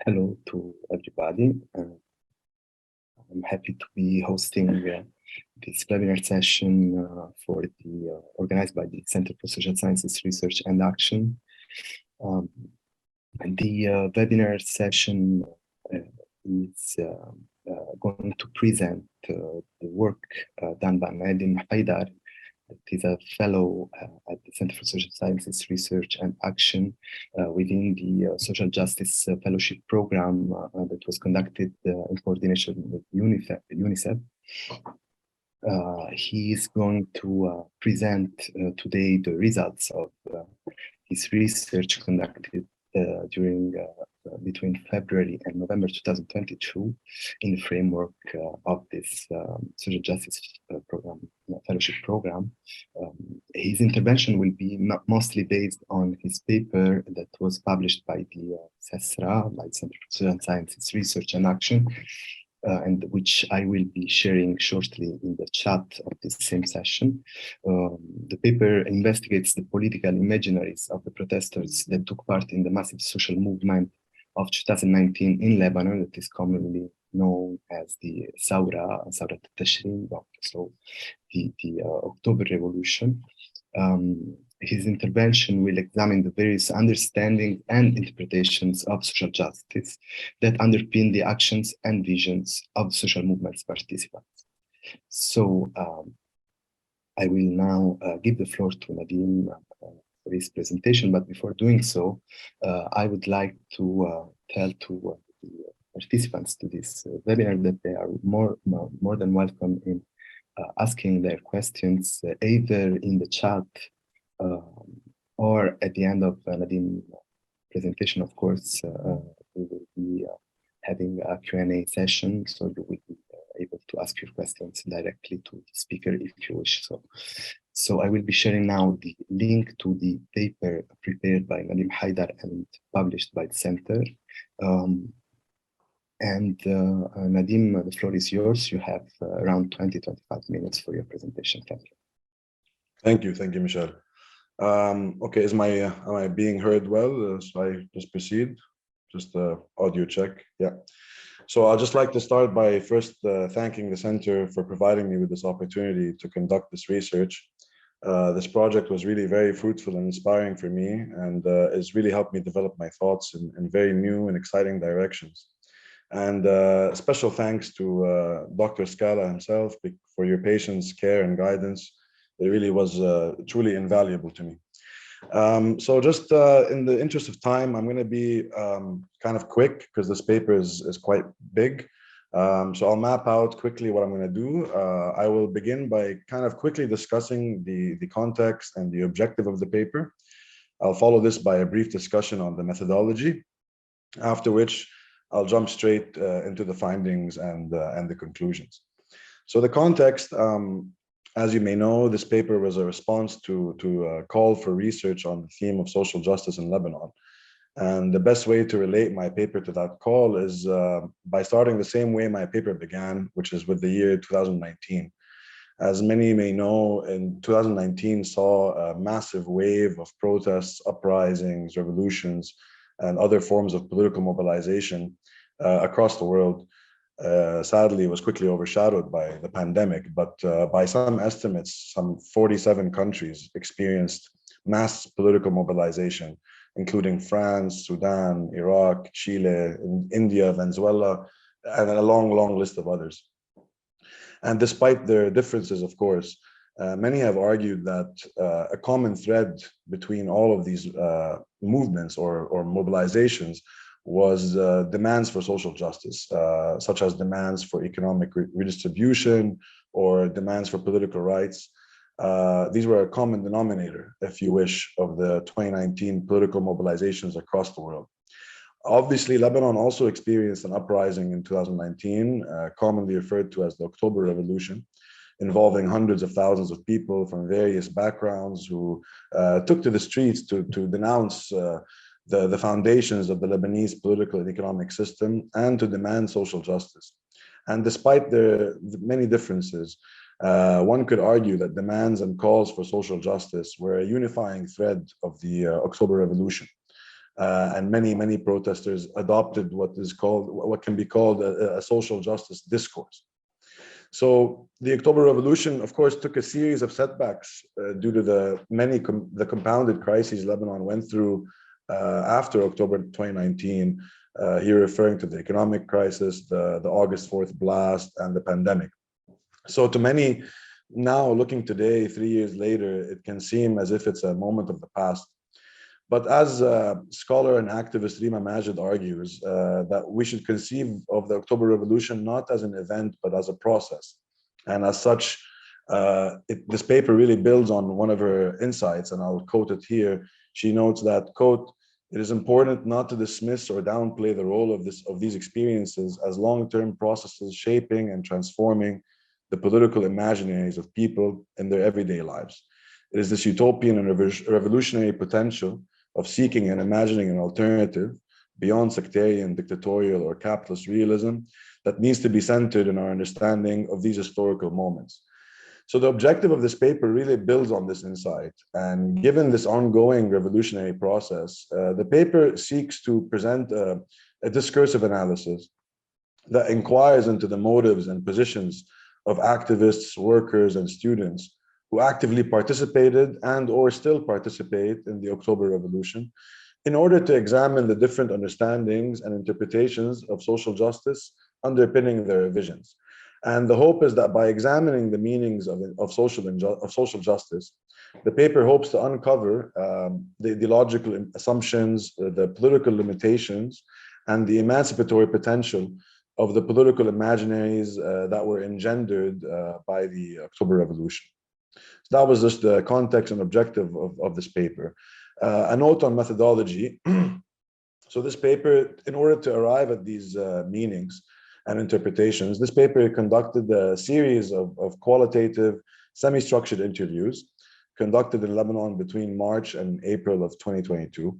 Hello to everybody. I'm happy to be hosting this webinar session for the organized by the Center for Social Sciences Research and Action. And the webinar session is going to present the work done by Nadim Haidar. He's a fellow at the Center for Social Sciences Research and Action within the Social Justice Fellowship Program that was conducted in coordination with Unicef. He is going to present today the results of his research conducted during between February and November 2022 in the framework of this social justice program, fellowship program. His intervention will be mostly based on his paper that was published by the CeSSRA, by the Center for Social Sciences Research and Action, and which I will be sharing shortly in the chat of this same session. The paper investigates the political imaginaries of the protesters that took part in the massive social movement of 2019 in Lebanon, that is commonly known as the CeSSRA Tashrin, so the October Revolution. His intervention will examine the various understandings and interpretations of social justice that underpin the actions and visions of social movements participants. So I will now give the floor to Nadim for his presentation, but before doing so, I would like to tell to the participants to this webinar that they are more than welcome in asking their questions either in the chat or at the end of Nadim's presentation. Of course, we will be having a Q&A session, so you will be able to ask your questions directly to the speaker if you wish. So I will be sharing now the link to the paper prepared by Nadim Haidar and published by the center. Nadim, the floor is yours. You have around 20-25 minutes for your presentation. Thank you. Thank you, Michelle. Okay, am I being heard well? So I just proceed, just audio check. Yeah. So I'd just like to start by first thanking the center for providing me with this opportunity to conduct this research. This project was really very fruitful and inspiring for me, and it's really helped me develop my thoughts in very new and exciting directions. And special thanks to Dr. Scala himself for your patience, care, and guidance. It really was truly invaluable to me. So just in the interest of time, I'm going to be kind of quick because this paper is quite big. So I'll map out quickly what I'm going to do. I will begin by kind of quickly discussing the context and the objective of the paper. I'll follow this by a brief discussion on the methodology, after which I'll jump straight into the findings and the conclusions. So the context, as you may know, this paper was a response to a call for research on the theme of social justice in Lebanon. And the best way to relate my paper to that call is by starting the same way my paper began, which is with the year 2019. As many may know, in 2019 saw a massive wave of protests, uprisings, revolutions, and other forms of political mobilization across the world. Sadly, it was quickly overshadowed by the pandemic, but by some estimates, some 47 countries experienced mass political mobilization, including France, Sudan, Iraq, Chile, India, Venezuela, and a long list of others. And despite their differences, of course, many have argued that a common thread between all of these movements or mobilizations was demands for social justice, such as demands for economic redistribution or demands for political rights. These were a common denominator, if you wish, of the 2019 political mobilizations across the world. Obviously, Lebanon also experienced an uprising in 2019, commonly referred to as the October Revolution, involving hundreds of thousands of people from various backgrounds who took to the streets to denounce the foundations of the Lebanese political and economic system and to demand social justice. And despite the many differences, one could argue that demands and calls for social justice were a unifying thread of the October Revolution. and many protesters adopted what can be called a social justice discourse. So the October Revolution, of course, took a series of setbacks due to the compounded crises Lebanon went through after October 2019. Here referring to the economic crisis, the August 4th blast, and the pandemic. So to many now, looking today, 3 years later, it can seem as if it's a moment of the past. But as scholar and activist Rima Majid argues, that we should conceive of the October Revolution not as an event, but as a process. And as such, this paper really builds on one of her insights, and I'll quote it here. She notes that, quote, "It is important not to dismiss or downplay the role of these experiences as long-term processes shaping and transforming the political imaginaries of people in their everyday lives. It is this utopian and revolutionary potential of seeking and imagining an alternative beyond sectarian, dictatorial, or capitalist realism that needs to be centered in our understanding of these historical moments." So the objective of this paper really builds on this insight. And given this ongoing revolutionary process, the paper seeks to present a discursive analysis that inquires into the motives and positions of activists, workers, and students who actively participated and or still participate in the October Revolution in order to examine the different understandings and interpretations of social justice underpinning their visions. And the hope is that by examining the meanings of social justice, the paper hopes to uncover the ideological assumptions, the political limitations, and the emancipatory potential of the political imaginaries that were engendered by the October Revolution. So that was just the context and objective of this paper. A note on methodology. So this paper, in order to arrive at these meanings and interpretations, this paper conducted a series of qualitative, semi-structured interviews conducted in Lebanon between March and April of 2022.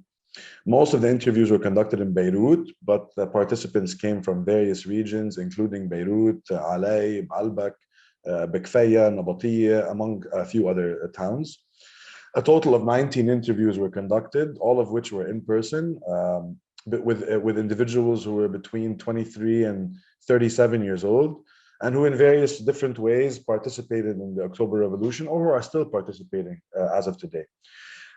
Most of the interviews were conducted in Beirut, but the participants came from various regions, including Beirut, Alay, Baalbek, Bekfaya, Nabatiya, among a few other towns. A total of 19 interviews were conducted, all of which were in person, with individuals who were between 23 and 37 years old, and who in various different ways participated in the October Revolution or who are still participating as of today.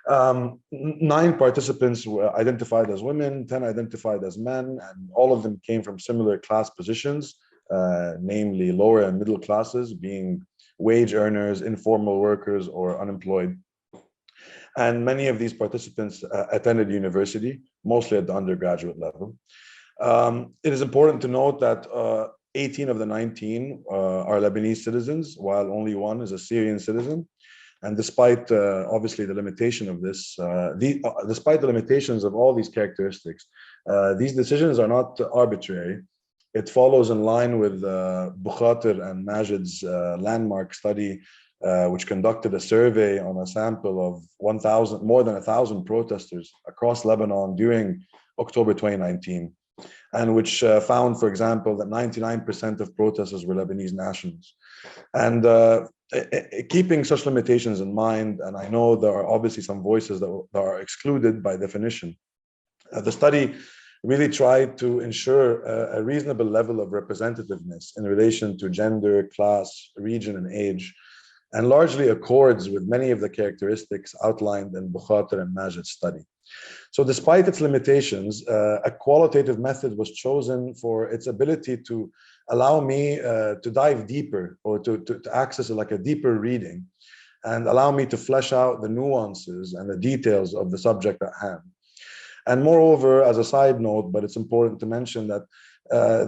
9 participants were identified as women, 10 identified as men, and all of them came from similar class positions, namely lower and middle classes, being wage earners, informal workers, or unemployed. And many of these participants attended university, mostly at the undergraduate level. It is important to note that 18 of the 19 are Lebanese citizens, while only 1 is a Syrian citizen. And despite obviously the limitation of this, despite the limitations of all these characteristics, these decisions are not arbitrary. It follows in line with Bukhatir and Majid's landmark study, which conducted a survey on a sample of more than 1,000 protesters across Lebanon during October 2019, and which found, for example, that 99% of protesters were Lebanese nationals. And keeping such limitations in mind, and I know there are obviously some voices that are excluded by definition, the study really tried to ensure a reasonable level of representativeness in relation to gender, class, region, and age, and largely accords with many of the characteristics outlined in Bukhatir and Majid's study. So despite its limitations, a qualitative method was chosen for its ability to allow me to dive deeper, or to access like a deeper reading, and allow me to flesh out the nuances and the details of the subject at hand. And moreover, as a side note, but it's important to mention that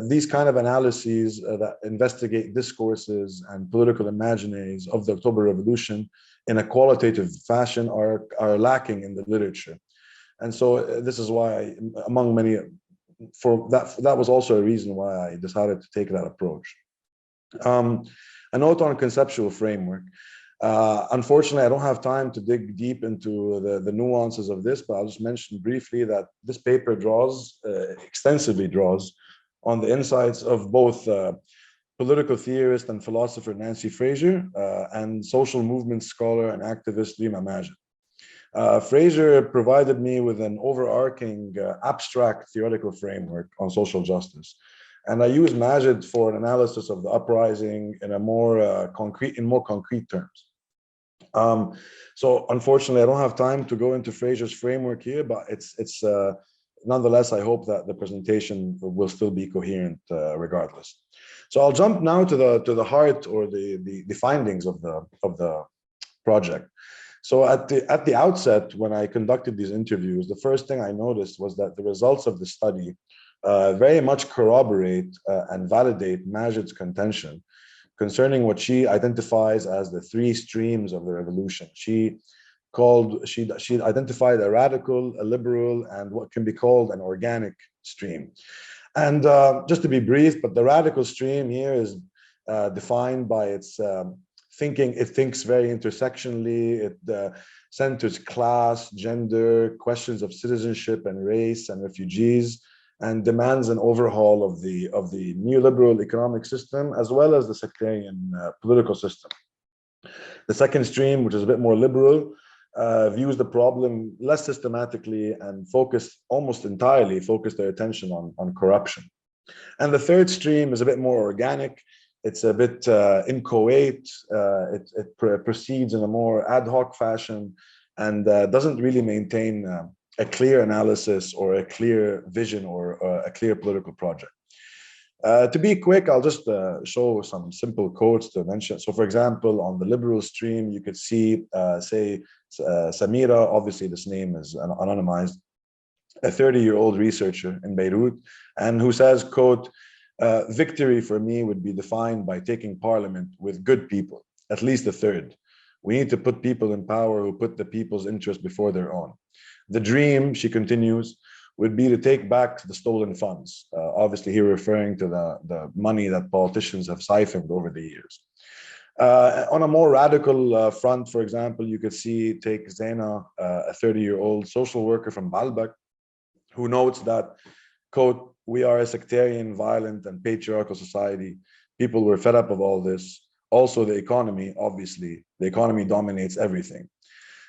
these kind of analyses that investigate discourses and political imaginaries of the October Revolution in a qualitative fashion are lacking in the literature. And so this is why, among many, that was also a reason why I decided to take that approach. A note on conceptual framework. Unfortunately, I don't have time to dig deep into the nuances of this, but I'll just mention briefly that this paper extensively draws on the insights of both political theorist and philosopher Nancy Fraser and social movement scholar and activist Rima Majid. Fraser provided me with an overarching abstract theoretical framework on social justice. And I used Majid for an analysis of the uprising in a more concrete terms. So unfortunately, I don't have time to go into Fraser's framework here, but it's nonetheless, I hope that the presentation will still be coherent regardless. So I'll jump now to the heart or the findings of the project. So at the outset, when I conducted these interviews, the first thing I noticed was that the results of the study very much corroborate and validate Majid's contention concerning what she identifies as the three streams of the revolution. She identified a radical, a liberal, and what can be called an organic stream. And just to be brief, but the radical stream here is defined by its thinking. It thinks very intersectionally. It centers class, gender, questions of citizenship and race and refugees, and demands an overhaul of the neoliberal economic system as well as the sectarian political system. The second stream, which is a bit more liberal, views the problem less systematically and almost entirely focused their attention on corruption. And the third stream is a bit more organic. It's a bit inchoate. It proceeds in a more ad hoc fashion and doesn't really maintain a clear analysis or a clear vision or a clear political project. To be quick, I'll just show some simple quotes to mention. So for example, on the liberal stream, you could see, say, Samira, obviously this name is anonymized, a 30-year-old researcher in Beirut, and who says, quote, victory for me would be defined by taking parliament with good people, at least a third. We need to put people in power who put the people's interest before their own. The dream, she continues, would be to take back the stolen funds. Obviously here referring to the money that politicians have siphoned over the years. On a more radical front, for example, you could take Zaina, a 30-year-old social worker from Baalbek, who notes that, quote, we are a sectarian, violent, and patriarchal society. People were fed up of all this. Also the economy, obviously, the economy dominates everything.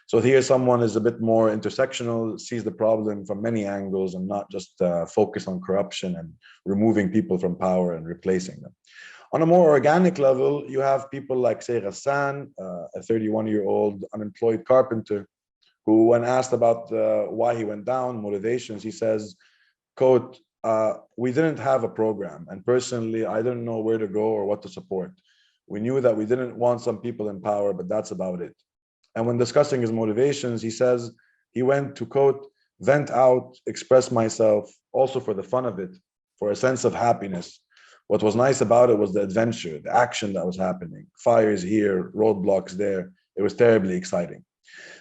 So here someone is a bit more intersectional, sees the problem from many angles and not just focus on corruption and removing people from power and replacing them. On a more organic level, you have people like, say, Ghassan, a 31-year-old unemployed carpenter, who when asked about why he went down, motivations, he says, quote, we didn't have a program. And personally, I didn't know where to go or what to support. We knew that we didn't want some people in power, but that's about it. And when discussing his motivations, he says he went to, quote, vent out, express myself, also for the fun of it, for a sense of happiness. What was nice about it was the adventure, the action that was happening. Fires here, roadblocks there. It was terribly exciting.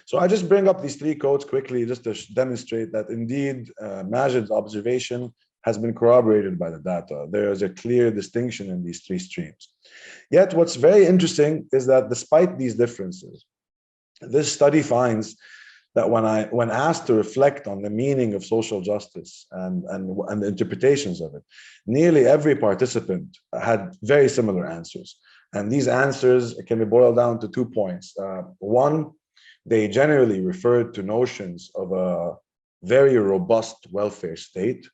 So I just bring up these three quotes quickly just to demonstrate that indeed Majid's observation has been corroborated by the data. There is a clear distinction in these three streams. Yet what's very interesting is that despite these differences, this study finds that when asked to reflect on the meaning of social justice and the interpretations of it, nearly every participant had very similar answers. And these answers can be boiled down to 2 points. One, they generally referred to notions of a very robust welfare state.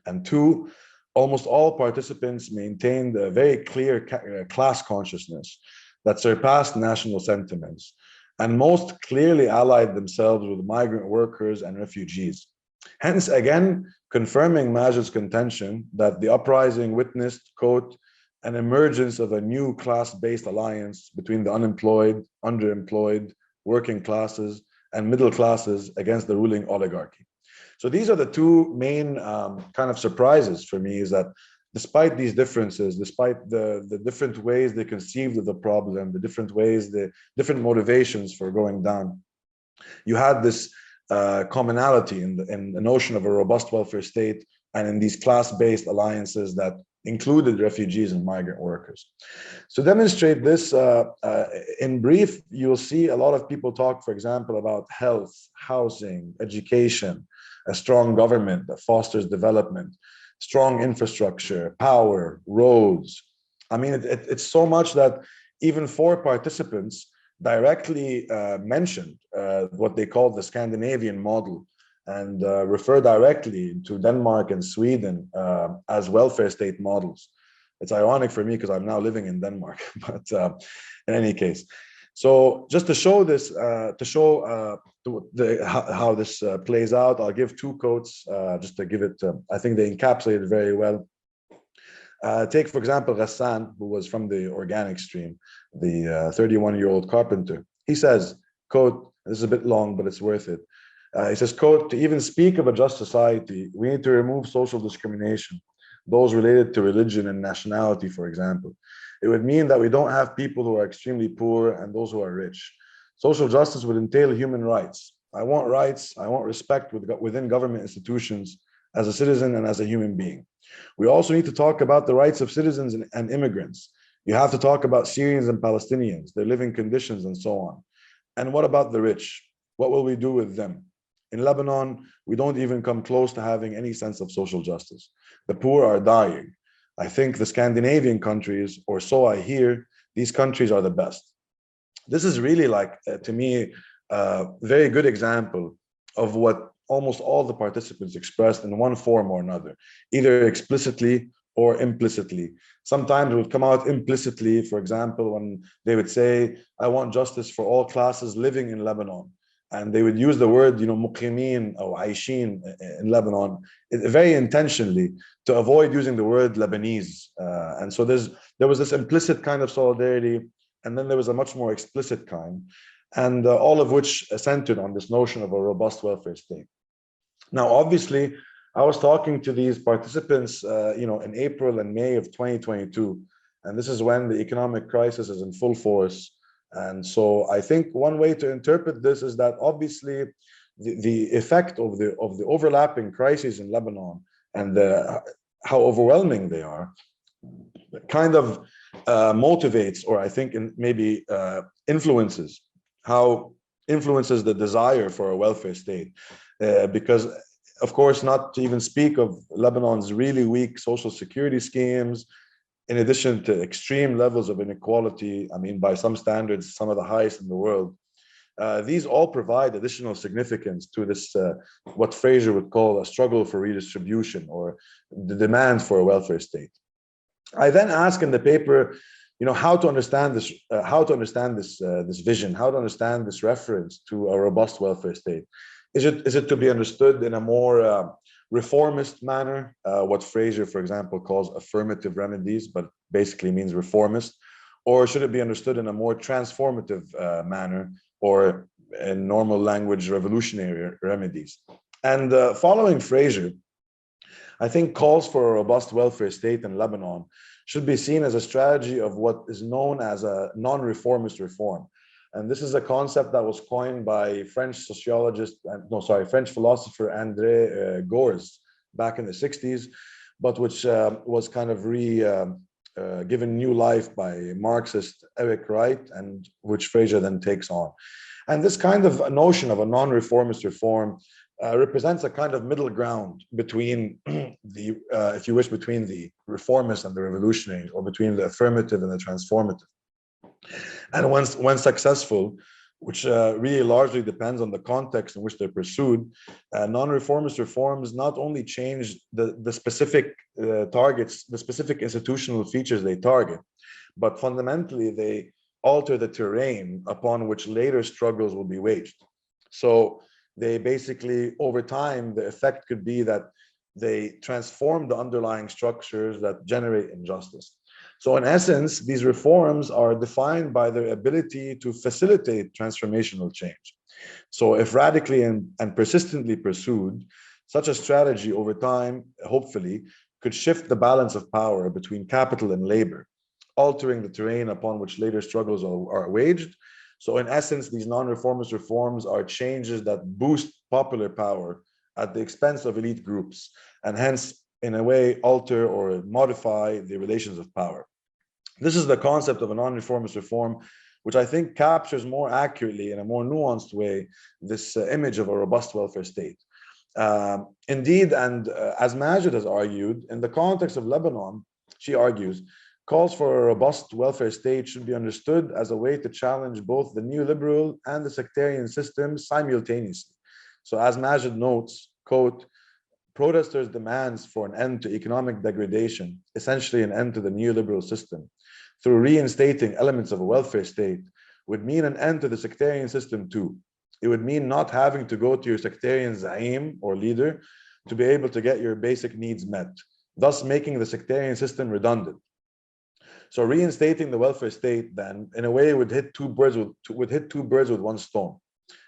And two, almost all participants maintained a very clear class consciousness that surpassed national sentiments, and most clearly allied themselves with migrant workers and refugees. Hence, again, confirming Majid's contention that the uprising witnessed, quote, an emergence of a new class-based alliance between the unemployed, underemployed, working classes, and middle classes against the ruling oligarchy. So these are the two main kind of surprises for me, is that despite these differences, despite the different ways they conceived of the problem, the different ways, the different motivations for going down, you had this commonality in the notion of a robust welfare state and in these class-based alliances that included refugees and migrant workers. To demonstrate this, in brief, you'll see a lot of people talk, for example, about health, housing, education, a strong government that fosters development, strong infrastructure, power, roads. I mean, it's so much that even for participants, directly mentioned what they call the Scandinavian model and refer directly to Denmark and Sweden as welfare state models. It's ironic for me because I'm now living in Denmark, but in any case. So just to show this, how this plays out, I'll give two quotes just to give it, I think they encapsulate it very well. Take, for example, Ghassan, who was from the organic stream, the 31-year-old carpenter. He says, quote, this is a bit long, but it's worth it. He says, quote, to even speak of a just society, we need to remove social discrimination, those related to religion and nationality, for example. It would mean that we don't have people who are extremely poor and those who are rich. Social justice would entail human rights. I want rights, I want respect within government institutions as a citizen and as a human being. We also need to talk about the rights of citizens and immigrants. You have to talk about Syrians and Palestinians, their living conditions and so on. And what about the rich? What will we do with them? In Lebanon, we don't even come close to having any sense of social justice. The poor are dying. I think the Scandinavian countries, or so I hear, these countries are the best. This is really like, to me, a very good example of what almost all the participants expressed in one form or another, either explicitly or implicitly. Sometimes it would come out implicitly, for example, when they would say, I want justice for all classes living in Lebanon. And they would use the word, muqimin or aishin in Lebanon, very intentionally to avoid using the word Lebanese. And so there was this implicit kind of solidarity, and then there was a much more explicit kind, and all of which centered on this notion of a robust welfare state. Now, obviously, I was talking to these participants, in April and May of 2022, and this is when the economic crisis is in full force. And so I think one way to interpret this is that obviously the effect of the overlapping crises in Lebanon and how overwhelming they are kind of motivates, or I think maybe influences the desire for a welfare state. Because, of course, not to even speak of Lebanon's really weak social security schemes, in addition to extreme levels of inequality, I mean, by some standards, some of the highest in the world. These all provide additional significance to this, what Fraser would call a struggle for redistribution, or the demand for a welfare state. I then ask in the paper, how to understand this, this vision, how to understand this reference to a robust welfare state. Is it to be understood in a more reformist manner, what Fraser, for example, calls affirmative remedies, but basically means reformist? Or should it be understood in a more transformative manner, or in normal language, revolutionary remedies? And following Fraser, I think calls for a robust welfare state in Lebanon should be seen as a strategy of what is known as a non-reformist reform. And this is a concept that was coined by French philosopher André Gorz back in the 60s, but which was kind of given new life by Marxist Eric Wright, and which Fraser then takes on. And this kind of notion of a non-reformist reform represents a kind of middle ground between if you wish, between the reformists and the revolutionaries, or between the affirmative and the transformative. And when successful, which really largely depends on the context in which they're pursued, non-reformist reforms not only change the specific targets, the specific institutional features they target, but fundamentally they alter the terrain upon which later struggles will be waged. So they basically, over time, the effect could be that they transform the underlying structures that generate injustice. So in essence, these reforms are defined by their ability to facilitate transformational change. So if radically and persistently pursued, such a strategy over time, hopefully, could shift the balance of power between capital and labor, altering the terrain upon which later struggles are waged. So in essence, these non-reformist reforms are changes that boost popular power at the expense of elite groups, and hence, in a way, alter or modify the relations of power. This is the concept of a non-reformist reform, which I think captures more accurately, in a more nuanced way, this image of a robust welfare state. Indeed, and as Majid has argued, in the context of Lebanon, she argues, calls for a robust welfare state should be understood as a way to challenge both the neoliberal and the sectarian systems simultaneously. So as Majid notes, quote, protesters' demands for an end to economic degradation, essentially an end to the neoliberal system, through reinstating elements of a welfare state, would mean an end to the sectarian system too. It would mean not having to go to your sectarian zaim or leader to be able to get your basic needs met, thus making the sectarian system redundant. So reinstating the welfare state then, in a way, would hit two birds with one stone.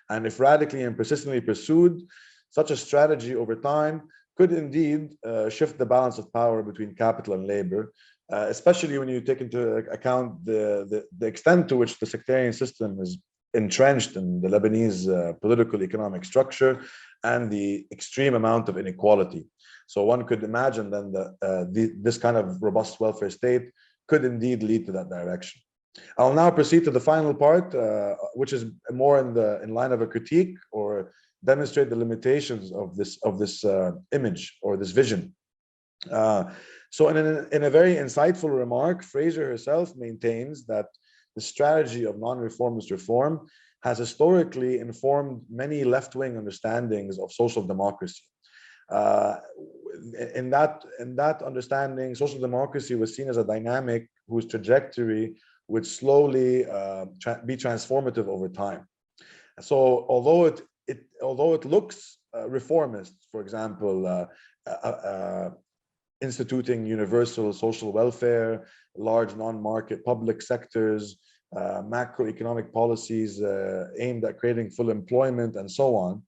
And if radically and persistently pursued, such a strategy over time could indeed shift the balance of power between capital and labor, especially when you take into account the extent to which the sectarian system is entrenched in the Lebanese political economic structure and the extreme amount of inequality. So one could imagine then that this kind of robust welfare state could indeed lead to that direction. I'll now proceed to the final part, which is more in line of a critique or demonstrate the limitations of this image or this vision. So in a very insightful remark, Fraser herself maintains that the strategy of non-reformist reform has historically informed many left-wing understandings of social democracy. In that understanding, social democracy was seen as a dynamic whose trajectory would slowly be transformative over time. So although it looks reformist, for example, instituting universal social welfare, large non-market public sectors, macroeconomic policies aimed at creating full employment, and so on,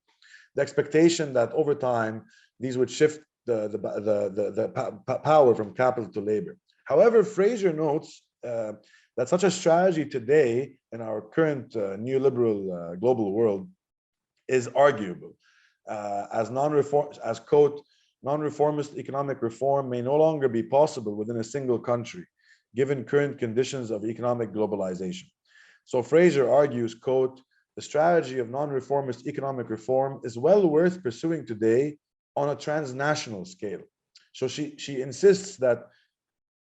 the expectation that over time these would shift the power from capital to labor. However, Fraser notes that such a strategy today in our current neoliberal global world is arguable, as quote, non-reformist economic reform may no longer be possible within a single country, given current conditions of economic globalization. So Fraser argues, quote, the strategy of non-reformist economic reform is well worth pursuing today on a transnational scale. So she insists that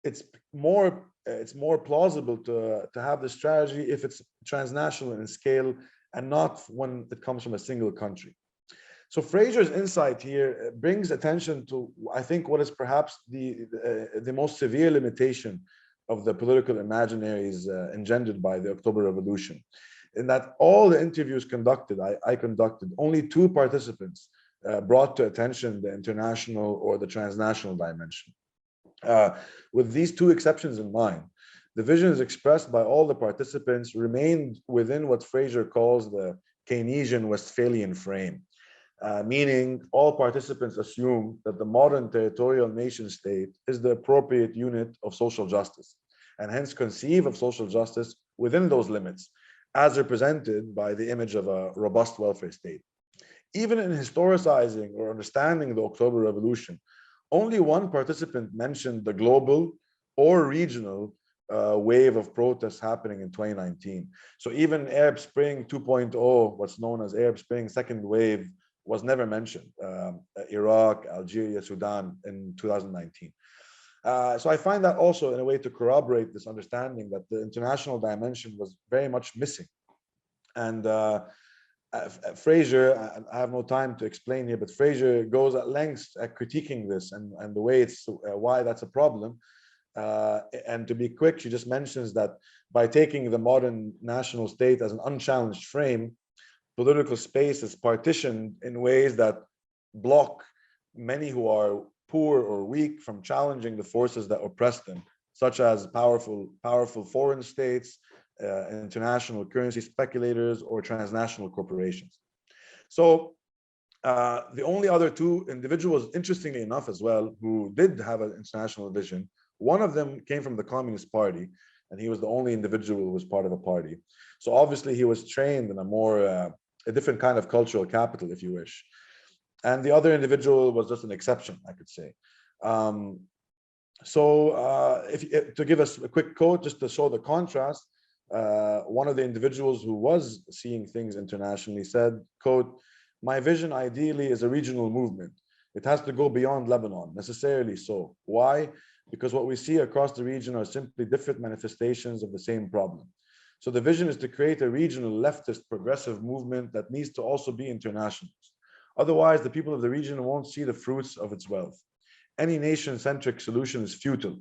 it's more plausible to have the strategy if it's transnational in scale and not when it comes from a single country. So Fraser's insight here brings attention to, I think, what is perhaps the most severe limitation of the political imaginaries engendered by the October Revolution, in that all the interviews conducted, I conducted, only 2 participants brought to attention the international or the transnational dimension. With these 2 exceptions in mind, the visions expressed by all the participants remained within what Fraser calls the Keynesian Westphalian frame, meaning all participants assume that the modern territorial nation state is the appropriate unit of social justice, and hence conceive of social justice within those limits, as represented by the image of a robust welfare state. Even in historicizing or understanding the October Revolution, only one participant mentioned the global or regional wave of protests happening in 2019. So even Arab Spring 2.0, what's known as Arab Spring second wave, was never mentioned. Iraq, Algeria, Sudan in 2019. So I find that also in a way to corroborate this understanding that the international dimension was very much missing. And Fraser, I have no time to explain here, but Fraser goes at lengths at critiquing this and the way it's why that's a problem. And to be quick, she just mentions that by taking the modern national state as an unchallenged frame, political space is partitioned in ways that block many who are poor or weak from challenging the forces that oppress them, such as powerful foreign states, international currency speculators, or transnational corporations. So the only other 2 individuals, interestingly enough as well, who did have an international vision, one of them came from the Communist Party, and he was the only individual who was part of a party. So obviously he was trained in a different kind of cultural capital, if you wish. And the other individual was just an exception, I could say. To give us a quick quote, just to show the contrast, one of the individuals who was seeing things internationally said, quote, my vision ideally is a regional movement. It has to go beyond Lebanon, necessarily so. Why? because what we see across the region are simply different manifestations of the same problem. So the vision is to create a regional leftist progressive movement that needs to also be international. Otherwise, the people of the region won't see the fruits of its wealth. Any nation-centric solution is futile.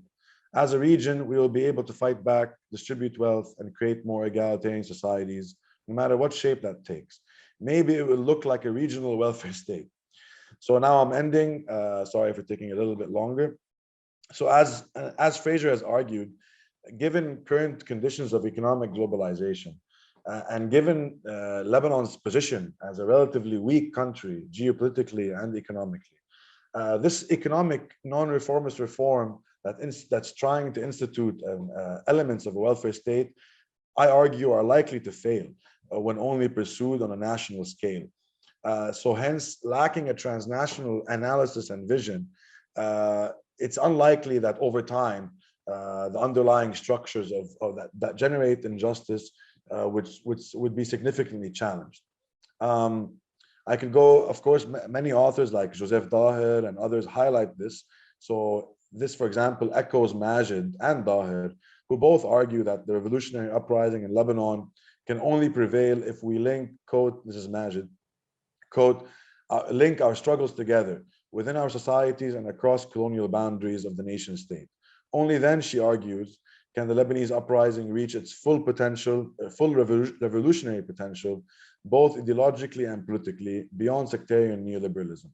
As a region, we will be able to fight back, distribute wealth, and create more egalitarian societies, no matter what shape that takes. Maybe it will look like a regional welfare state. So now I'm ending. Sorry for taking a little bit longer. So as Fraser has argued, given current conditions of economic globalization, and given Lebanon's position as a relatively weak country, geopolitically and economically, this economic non-reformist reform that's trying to institute elements of a welfare state, I argue, are likely to fail when only pursued on a national scale. So hence, lacking a transnational analysis and vision, it's unlikely that over time, the underlying structures of that generate injustice, which would be significantly challenged. I could go, of course, many authors like Joseph Daher and others highlight this. So this, for example, echoes Majid and Daher, who both argue that the revolutionary uprising in Lebanon can only prevail if we link, quote, this is Majid, quote, link our struggles together within our societies and across colonial boundaries of the nation state. Only then, she argues, can the Lebanese uprising reach its full potential, full revolutionary potential, both ideologically and politically, beyond sectarian neoliberalism.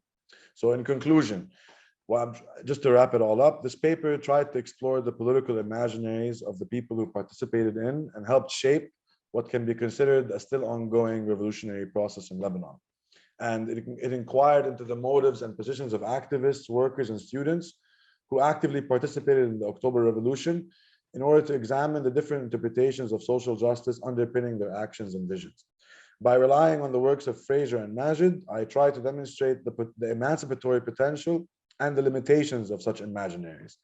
So in conclusion, well, just to wrap it all up, this paper tried to explore the political imaginaries of the people who participated in and helped shape what can be considered a still ongoing revolutionary process in Lebanon. And it inquired into the motives and positions of activists, workers, and students who actively participated in the October Revolution in order to examine the different interpretations of social justice underpinning their actions and visions. By relying on the works of Fraser and Majid, I try to demonstrate the emancipatory potential and the limitations of such imaginaries.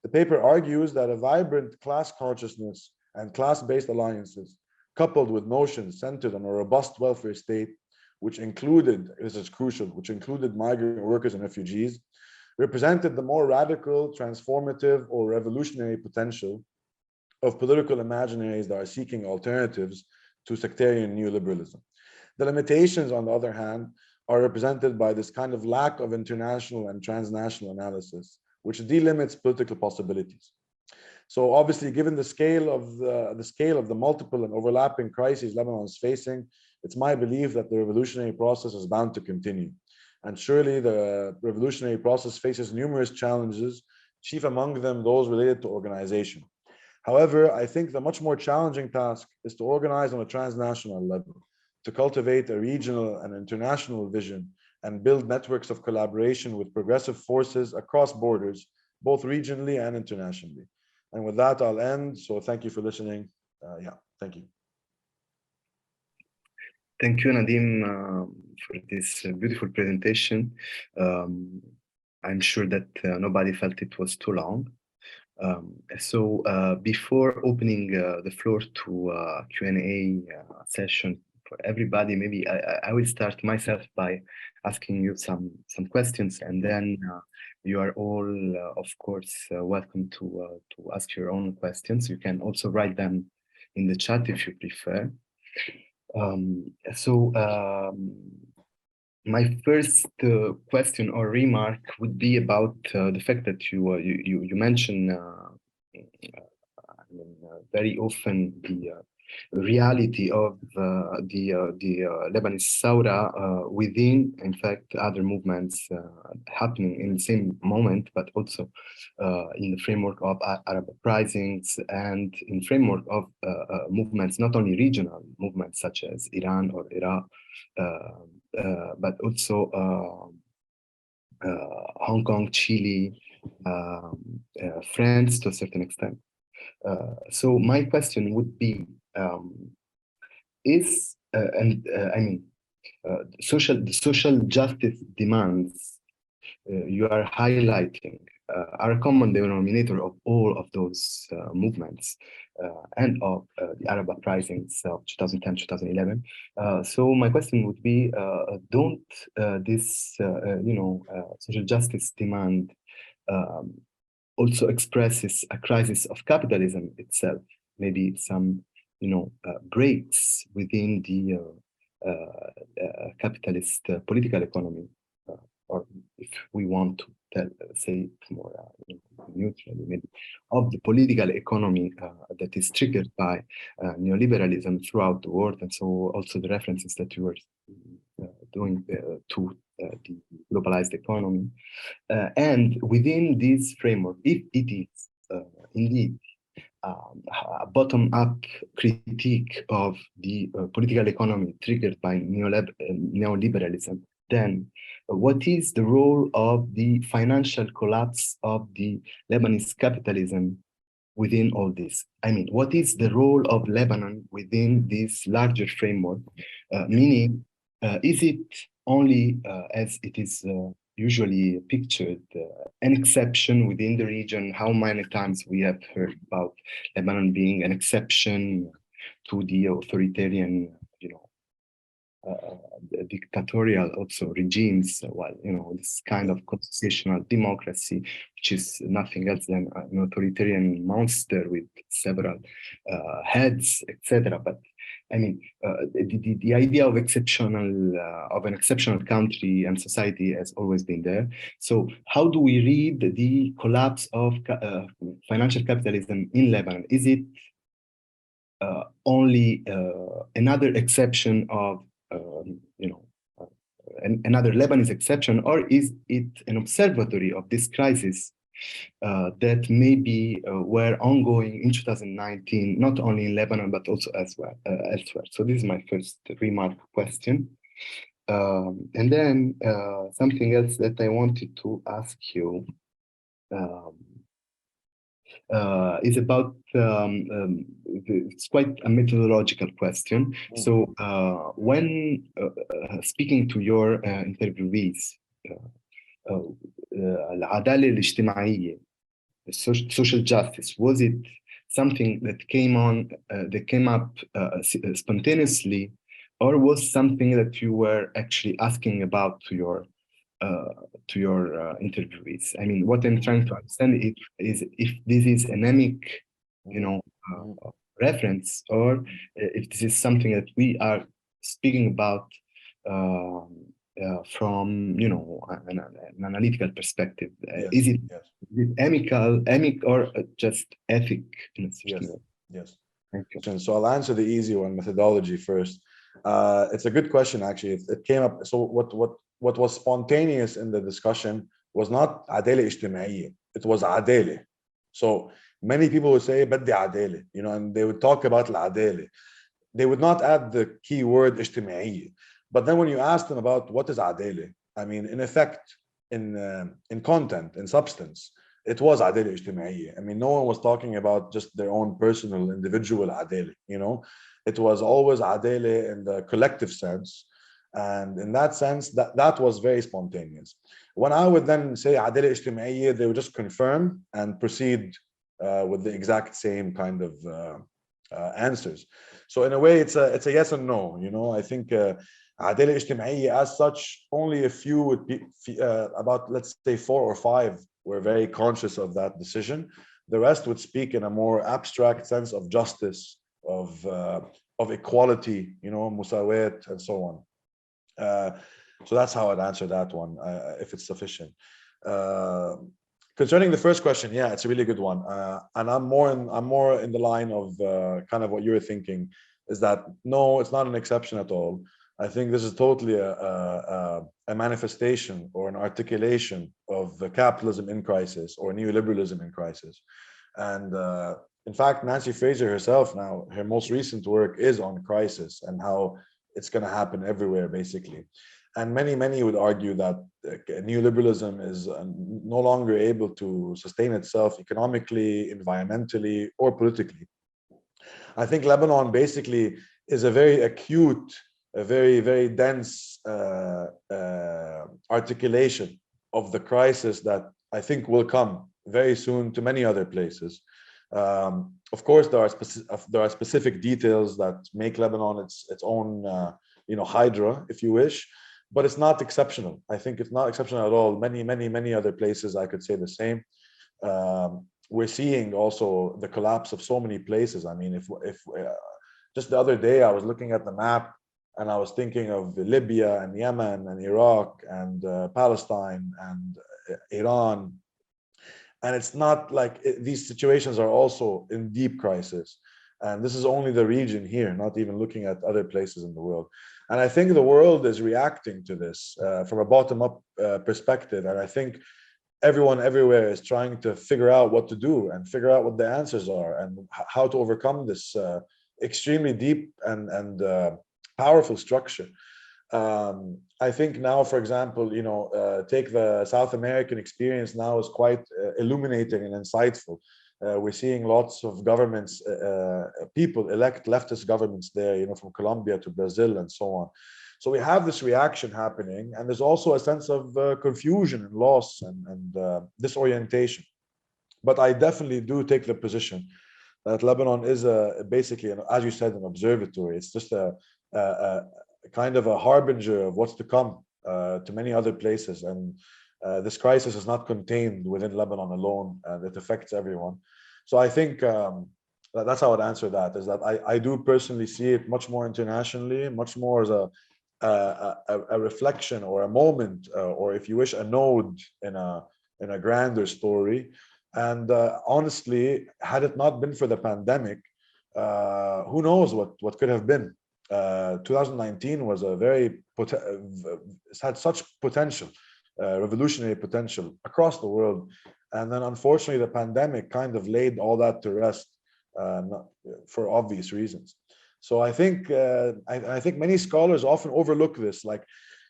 The paper argues that a vibrant class consciousness and class-based alliances, coupled with notions centered on a robust welfare state, which included, this is crucial, which included migrant workers and refugees, represented the more radical, transformative, or revolutionary potential of political imaginaries that are seeking alternatives to sectarian neoliberalism. The limitations, on the other hand, are represented by this kind of lack of international and transnational analysis, which delimits political possibilities. So obviously, given the scale of the multiple and overlapping crises Lebanon is facing, it's my belief that the revolutionary process is bound to continue. And surely the revolutionary process faces numerous challenges, chief among them those related to organization. However, I think the much more challenging task is to organize on a transnational level, to cultivate a regional and international vision and build networks of collaboration with progressive forces across borders, both regionally and internationally. And with that, I'll end. So thank you for listening. Thank you. Thank you, Nadim, for this beautiful presentation. I'm sure that nobody felt it was too long. So before opening the floor to Q&A session for everybody, maybe I will start myself by asking you some questions, and then you are all, of course, welcome to ask your own questions. You can also write them in the chat if you prefer. My first question or remark would be about the fact that you mention very often the reality of the Lebanese CeSSRA within, in fact, other movements happening in the same moment, but also in the framework of Arab uprisings and in framework of movements, not only regional movements such as Iran or Iraq, but also Hong Kong, Chile, France to a certain extent. So my question would be, the social justice demands you are highlighting are a common denominator of all of those movements and of the Arab uprisings of 2010, 2011. So my question would be, don't this, social justice demand also expresses a crisis of capitalism itself, maybe some, breaks within the capitalist political economy, or if we want to say it more neutrally, maybe, of the political economy that is triggered by neoliberalism throughout the world, and so also the references that you were doing to the globalized economy. And within this framework, if it is indeed a bottom-up critique of the political economy triggered by neoliberalism, then what is the role of the financial collapse of the Lebanese capitalism within all this? I mean, what is the role of Lebanon within this larger framework? Meaning, is it only, as it is usually pictured, an exception within the region? How many times we have heard about Lebanon being an exception to the authoritarian, dictatorial also regimes, while this kind of constitutional democracy, which is nothing else than an authoritarian monster with several heads, etc. But I mean, the idea of an exceptional country and society has always been there. So how do we read the collapse of financial capitalism in Lebanon? Is it only another exception of another Lebanese exception, or is it an observatory of this crisis that maybe were ongoing in 2019, not only in Lebanon, but also elsewhere? So this is my first remark question. And then something else that I wanted to ask you is about, it's quite a methodological question. So when speaking to your interviewees, العدالة الاجتماعية, social justice, was it something that came up spontaneously, or was something that you were actually asking about to your interviewees? I mean, what I'm trying to understand is if this is anemic, reference, or if this is something that we are speaking about from an analytical perspective. Yes, is it amic, or just ethic? Yes. Thank you. So I'll answer the easy one, methodology first. It's a good question, actually. It came up. So what was spontaneous in the discussion was not عدالة اجتماعية. It was عدالة. So many people would say بدي عدالة, and they would talk about العدالة. They would not add the key word اجتماعية. But then when you ask them about what is عدالة, I mean, in effect, in content, in substance, it was عدالة اجتماعية. I mean, no one was talking about just their own personal, individual عدالة, It was always عدالة in the collective sense. And in that sense, that was very spontaneous. When I would then say عدالة اجتماعية, they would just confirm and proceed with the exact same kind of answers. So in a way, it's a yes and no. I think عدالة اجتماعية as such, only a few would be about, let's say 4 or 5 were very conscious of that decision. The rest would speak in a more abstract sense of justice, of equality, مساواة, and so on. So that's how I'd answer that one, if it's sufficient. Concerning the first question, yeah, it's a really good one, and I'm more in the line of kind of what you were thinking, is that no, it's not an exception at all. I think this is totally a manifestation or an articulation of the capitalism in crisis or neoliberalism in crisis. And in fact, Nancy Fraser herself now, her most recent work is on crisis and how it's going to happen everywhere, basically. And many would argue that neoliberalism is no longer able to sustain itself economically, environmentally, or politically. I think Lebanon basically is a very acute, a very, very dense articulation of the crisis that I think will come very soon to many other places. Of course, there are specific details that make Lebanon its own, hydra, if you wish, but it's not exceptional. I think it's not exceptional at all. Many other places I could say the same. we're seeing also the collapse of so many places. I mean, if just the other day I was looking at the map and I was thinking of Libya and Yemen and Iraq and Palestine and Iran, and it's not like these situations are also in deep crisis. And this is only the region here, not even looking at other places in the world. And I think the world is reacting to this from a bottom-up perspective. And I think everyone everywhere is trying to figure out what to do and figure out what the answers are and how to overcome this extremely deep and powerful structure. I think now, for example, take the South American experience now is quite illuminating and insightful. We're seeing lots of governments, people elect leftist governments there, from Colombia to Brazil and so on. So we have this reaction happening, and there's also a sense of confusion and loss and disorientation. But I definitely do take the position that Lebanon is basically, as you said, an observatory. It's just a kind of a harbinger of what's to come to many other places. And this crisis is not contained within Lebanon alone, and it affects everyone. So I think that's how I'd answer that, is that I do personally see it much more internationally, much more as a reflection or a moment, or if you wish, a node in a grander story. And honestly, had it not been for the pandemic, who knows what could have been. 2019 was had such potential, revolutionary potential across the world. And then unfortunately, the pandemic kind of laid all that to rest for obvious reasons. So I think I think many scholars often overlook this. Like,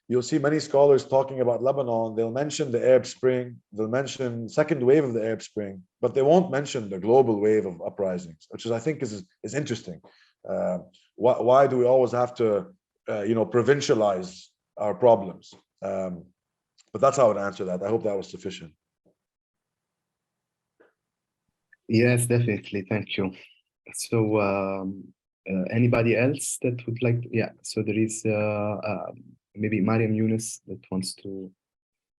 you'll see many scholars talking about Lebanon, they'll mention the Arab Spring, they'll mention second wave of the Arab Spring, but they won't mention the global wave of uprisings, which I think is interesting. Why do we always have to, provincialize our problems? But that's how I would answer that. I hope that was sufficient. Yes, definitely. Thank you. So anybody else that would like to, yeah, so there is maybe Mariam Yunus that wants to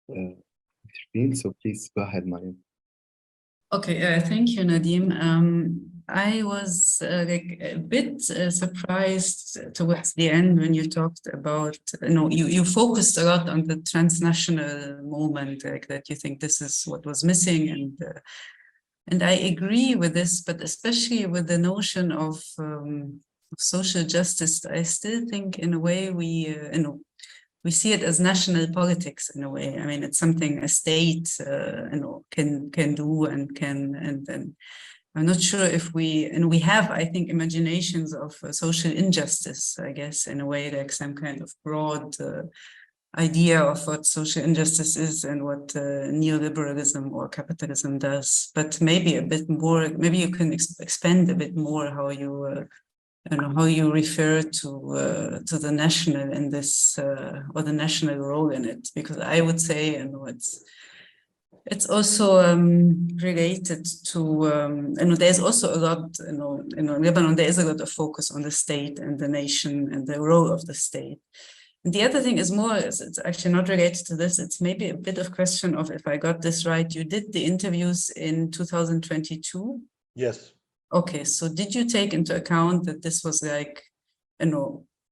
intervene. So please go ahead, Mariam. Okay, thank you, Nadim. I was a bit surprised towards the end when you talked about, you focused a lot on the transnational moment, like that you think this is what was missing, and I agree with this, but especially with the notion of social justice, I still think in a way we see it as national politics in a way. I mean, it's something a state, can do and I'm not sure if we have, I think, imaginations of social injustice, I guess, in a way, like some kind of broad idea of what social injustice is and what neoliberalism or capitalism does. But maybe a bit more, maybe you can expand a bit more how you how you refer to the national in this or the national role in it, because I would say it's also related to there's also a lot in Lebanon there is a lot of focus on the state and the nation and the role of the state. And the other thing is more, it's actually not related to this. It's maybe a bit of question of, if I got this right, you did the interviews in 2022. Yes. Okay, so did you take into account that this was like,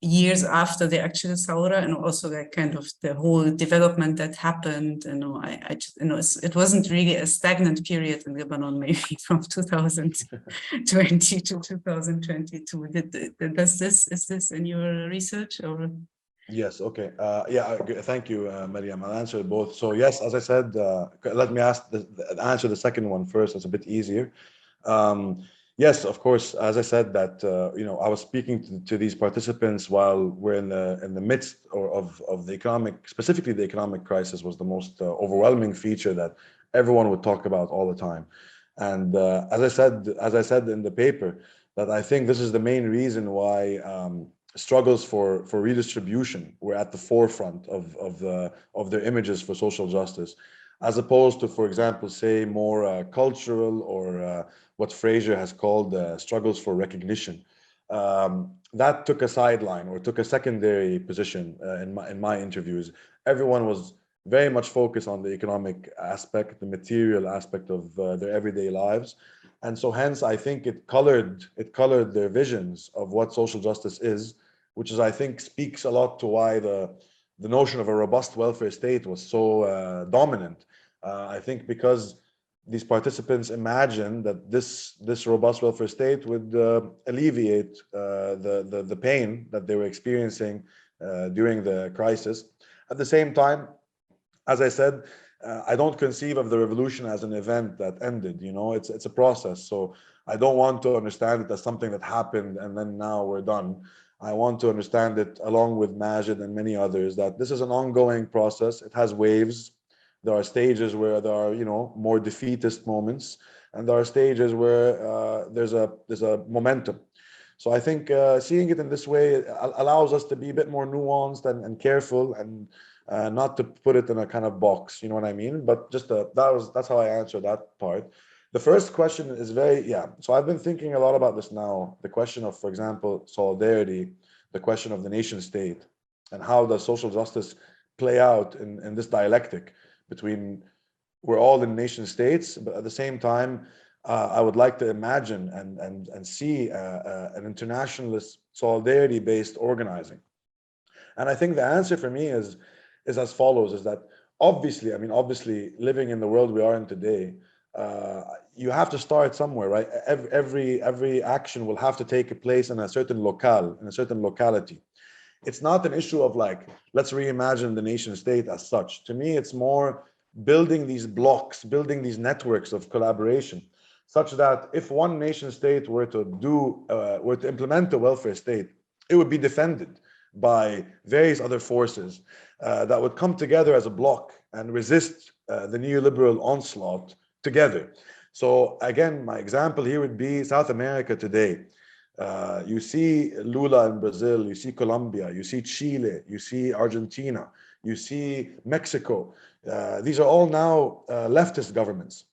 years after the actual CeSSRA, and also like kind of the whole development that happened? I just, it wasn't really a stagnant period in Lebanon, maybe from 2020 to 2022. Is this in your research or? Yes. Okay. Yeah. Thank you, Mariam. I'll answer both. So yes, as I said, let me answer the second one first. It's a bit easier. Yes, of course. As I said, that I was speaking to these participants while we're in the midst of the economic, specifically the economic crisis, was the most overwhelming feature that everyone would talk about all the time. And as I said in the paper, that I think this is the main reason why struggles for redistribution were at the forefront of their images for social justice, as opposed to, for example, say more cultural or what Fraser has called struggles for recognition. That took a sideline or took a secondary position in my interviews. Everyone was very much focus on the economic aspect, the material aspect of their everyday lives. And so hence, I think it colored their visions of what social justice is, which is, I think, speaks a lot to why the notion of a robust welfare state was so dominant. I think because these participants imagined that this robust welfare state would alleviate the pain that they were experiencing during the crisis. At the same time, as I said, I don't conceive of the revolution as an event that ended. You know, it's a process. So I don't want to understand it as something that happened and then now we're done. I want to understand it along with Majid and many others that this is an ongoing process. It has waves. There are stages where there are, you know, more defeatist moments, and there are stages where there's a momentum. So I think seeing it in this way allows us to be a bit more nuanced and careful, and not to put it in a kind of box. You know what I mean? But just that's how I answer that part. The first question is so I've been thinking a lot about this now. The question of, for example, solidarity, the question of the nation state, and how does social justice play out in this dialectic between we're all in nation states, but at the same time, I would like to imagine and see an internationalist solidarity-based organizing. And I think the answer for me is as follows: is that obviously, living in the world we are in today, you have to start somewhere, right? Every action will have to take place in a certain locale, in a certain locality. It's not an issue of like, let's reimagine the nation state as such. To me, it's more building these blocks, building these networks of collaboration, such that if one nation state were to implement a welfare state, it would be defended by various other forces that would come together as a block and resist the neoliberal onslaught together. So again, my example here would be South America today. You see Lula in Brazil, you see Colombia, you see Chile, you see Argentina, you see Mexico. These are all now leftist governments.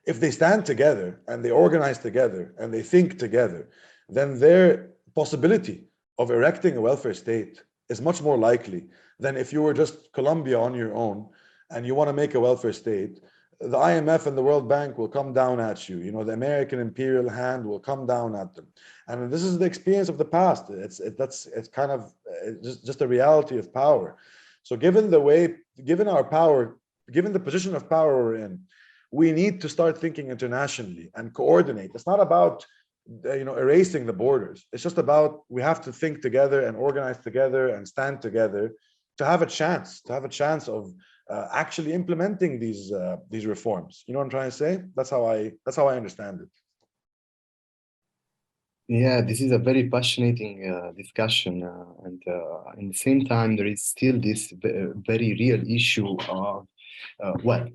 If they stand together and they organize together and they think together, then their possibility of erecting a welfare state is much more likely than if you were just Colombia on your own and you want to make a welfare state. The IMF and the World Bank will come down at you. You know, the American imperial hand will come down at them. And this is the experience of the past. It's kind of just a reality of power. So given our power, given the position of power we're in, we need to start thinking internationally and coordinate. It's not about erasing the borders. It's just about we have to think together and organize together and stand together to have a chance of actually implementing these reforms. You know what I'm trying to say? That's how I understand it. Yeah, this is a very passionate discussion, and at the same time, there is still this very real issue of, well,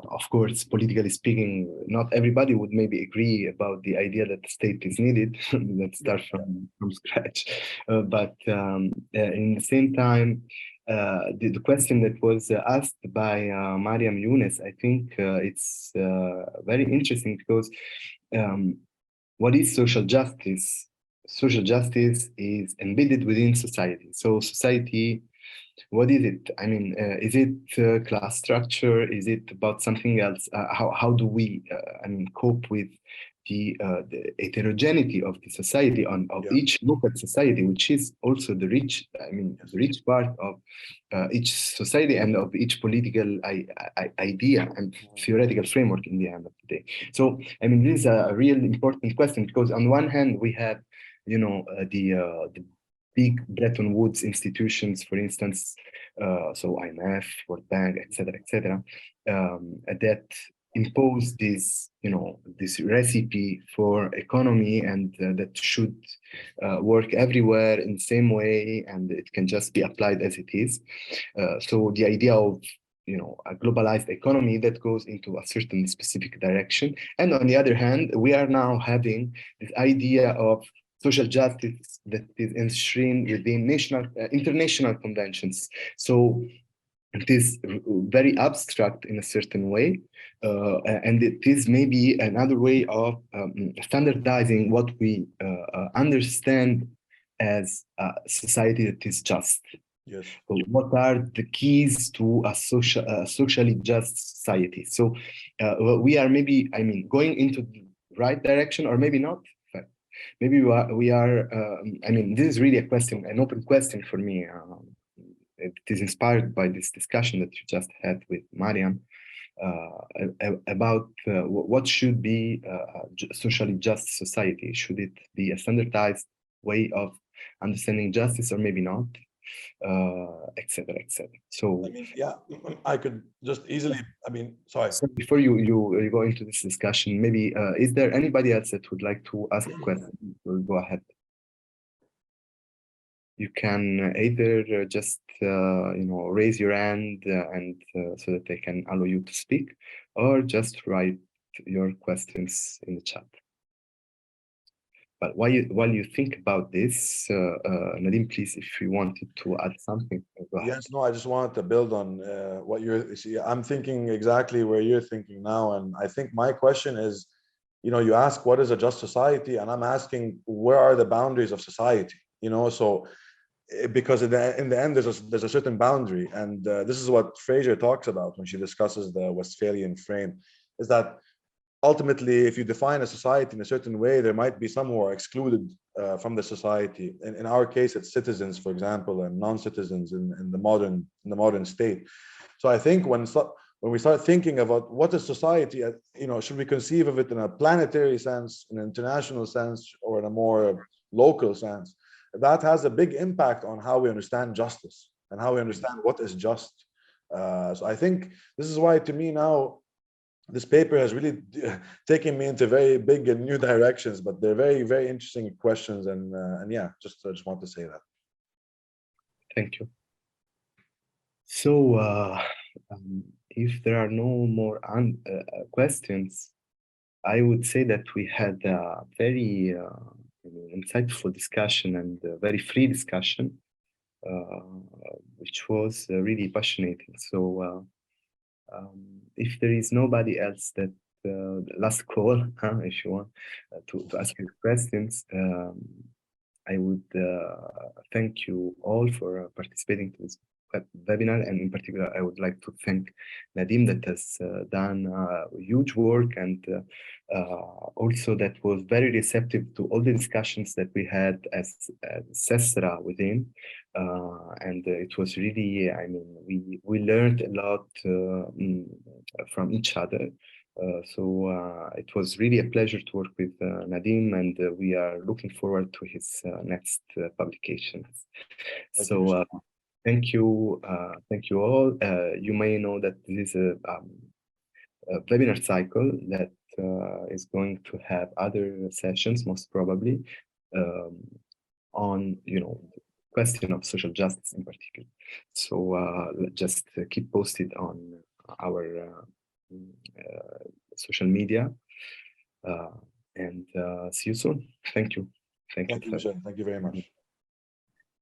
of course, politically speaking, not everybody would maybe agree about the idea that the state is needed. Let's start from scratch. But in the same time, the question that was asked by Mariam Younes, I think it's very interesting because what is social justice? Social justice is embedded within society. So society, what is it? I mean, is it class structure? Is it about something else? How do we, cope with the heterogeneity of the society of each local society, which is also the rich, the rich part of each society and of each political idea and theoretical framework in the end of the day. So, this is a real important question because on one hand, we have, the big Bretton Woods institutions, for instance, so IMF, World Bank, etc., that impose this, this recipe for economy and that should work everywhere in the same way, and it can just be applied as it is. So the idea of, a globalized economy that goes into a certain specific direction. And on the other hand, we are now having this idea of social justice that is enshrined within international conventions. So it is very abstract in a certain way, and it is maybe another way of standardizing what we understand as a society that is just. Yes. What are the keys to a socially just society? So we are maybe, I mean, going into the right direction, or maybe not. Maybe we are I mean, this is really a question, an open question for me. It is inspired by this discussion that you just had with Mariam about what should be a socially just society. Should it be a standardized way of understanding justice, or maybe not, etc., etc. So, I mean, yeah, I could just easily, I mean, sorry. so before you go into this discussion, maybe is there anybody else that would like to ask a question? We'll go ahead. You can either just raise your hand and so that they can allow you to speak, or just write your questions in the chat. But while you think about this, Nadim, please, if you wanted to add something, go ahead. Yes, no, I just wanted to build on what you're, see, I'm thinking exactly where you're thinking now. And I think my question is, you ask what is a just society, and I'm asking where are the boundaries of society, so because in the end there's a certain boundary, and this is what Fraser talks about when she discusses the Westphalian frame, is that ultimately, if you define a society in a certain way, there might be some who are excluded from the society. In our case, it's citizens, for example, and non-citizens in the modern state. So I think when we start thinking about what is society, should we conceive of it in a planetary sense, an international sense, or in a more local sense? That has a big impact on how we understand justice and how we understand what is just. So I think this is why, to me now, this paper has really taken me into very big and new directions, but they're very, very interesting questions. And yeah, I just want to say that. Thank you. So if there are no more questions, I would say that we had a very insightful discussion and a very free discussion, which was really passionate. So if there is nobody else that last call, if you want to ask your questions, I would thank you all for participating to this webinar, and in particular, I would like to thank Nadim that has done huge work, and also that was very receptive to all the discussions that we had as CeSSRA within, and it was really, I mean, we learned a lot from each other. So it was really a pleasure to work with Nadim, and we are looking forward to his next publications. So thank you all. You may know that this is a webinar cycle that is going to have other sessions, most probably, on the question of social justice in particular. So just keep posted on our social media, and see you soon. Thank you. Thank you, Michele. Thank you very much.